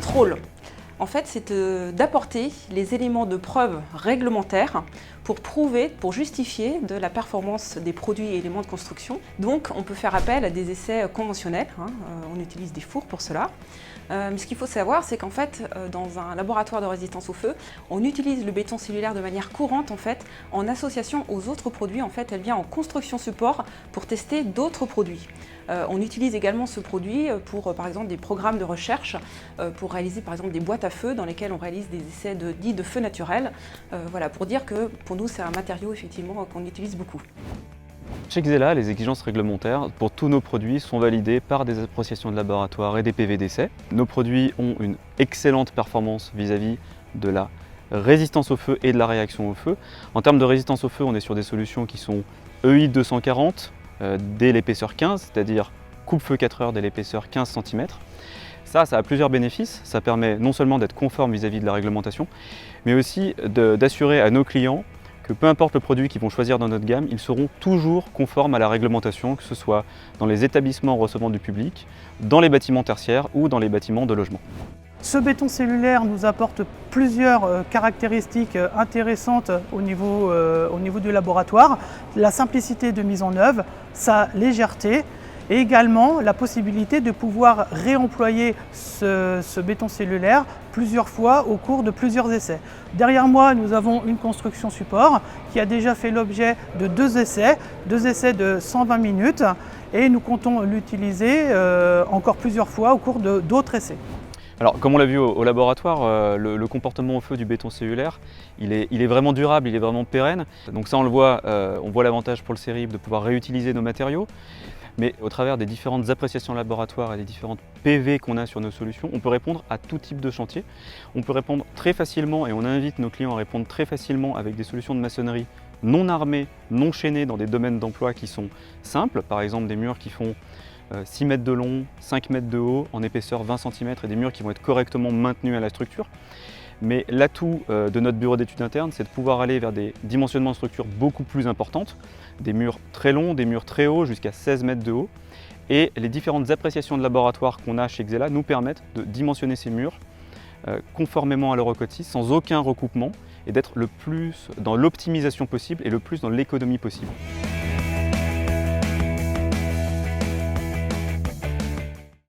Notre rôle, en fait, c'est d'apporter les éléments de preuve réglementaires pour prouver, pour justifier de la performance des produits et éléments de construction. Donc, on peut faire appel à des essais conventionnels, on utilise des fours pour cela. Mais ce qu'il faut savoir, c'est qu'en fait, dans un laboratoire de résistance au feu, on utilise le béton cellulaire de manière courante, en fait, en association aux autres produits. En fait, elle vient en construction support pour tester d'autres produits. On utilise également ce produit pour, par exemple, des programmes de recherche, pour réaliser, par exemple, des boîtes à feu dans lesquelles on réalise des essais dits de feu naturel. Voilà, pour dire que pour nous, c'est un matériau, effectivement, qu'on utilise beaucoup. Chez Xella, les exigences réglementaires pour tous nos produits sont validées par des appréciations de laboratoire et des PV d'essai. Nos produits ont une excellente performance vis-à-vis de la résistance au feu et de la réaction au feu. En termes de résistance au feu, on est sur des solutions qui sont EI 240 dès l'épaisseur 15, c'est-à-dire coupe-feu 4 heures dès l'épaisseur 15 cm. Ça a plusieurs bénéfices. Ça permet non seulement d'être conforme vis-à-vis de la réglementation, mais aussi d'assurer à nos clients que peu importe le produit qu'ils vont choisir dans notre gamme, ils seront toujours conformes à la réglementation, que ce soit dans les établissements recevant du public, dans les bâtiments tertiaires ou dans les bâtiments de logement. Ce béton cellulaire nous apporte plusieurs caractéristiques intéressantes au niveau du laboratoire. La simplicité de mise en œuvre, sa légèreté et également la possibilité de pouvoir réemployer ce béton cellulaire plusieurs fois au cours de plusieurs essais. Derrière moi, nous avons une construction support qui a déjà fait l'objet de deux essais de 120 minutes et nous comptons l'utiliser encore plusieurs fois au cours d'autres essais. Alors, comme on l'a vu au laboratoire, le comportement au feu du béton cellulaire, il est vraiment durable, il est vraiment pérenne. Donc ça, on voit l'avantage pour le CERIB de pouvoir réutiliser nos matériaux. Mais au travers des différentes appréciations laboratoires et des différentes PV qu'on a sur nos solutions, on peut répondre à tout type de chantier. On peut répondre très facilement, et on invite nos clients à répondre très facilement avec des solutions de maçonnerie non armées, non chaînées dans des domaines d'emploi qui sont simples. Par exemple, des murs qui font 6 mètres de long, 5 mètres de haut, en épaisseur 20 cm et des murs qui vont être correctement maintenus à la structure. Mais l'atout de notre bureau d'études internes, c'est de pouvoir aller vers des dimensionnements de structure beaucoup plus importantes, des murs très longs, des murs très hauts, jusqu'à 16 mètres de haut. Et les différentes appréciations de laboratoire qu'on a chez Xella nous permettent de dimensionner ces murs conformément à l'Eurocode 6, sans aucun recoupement, et d'être le plus dans l'optimisation possible et le plus dans l'économie possible.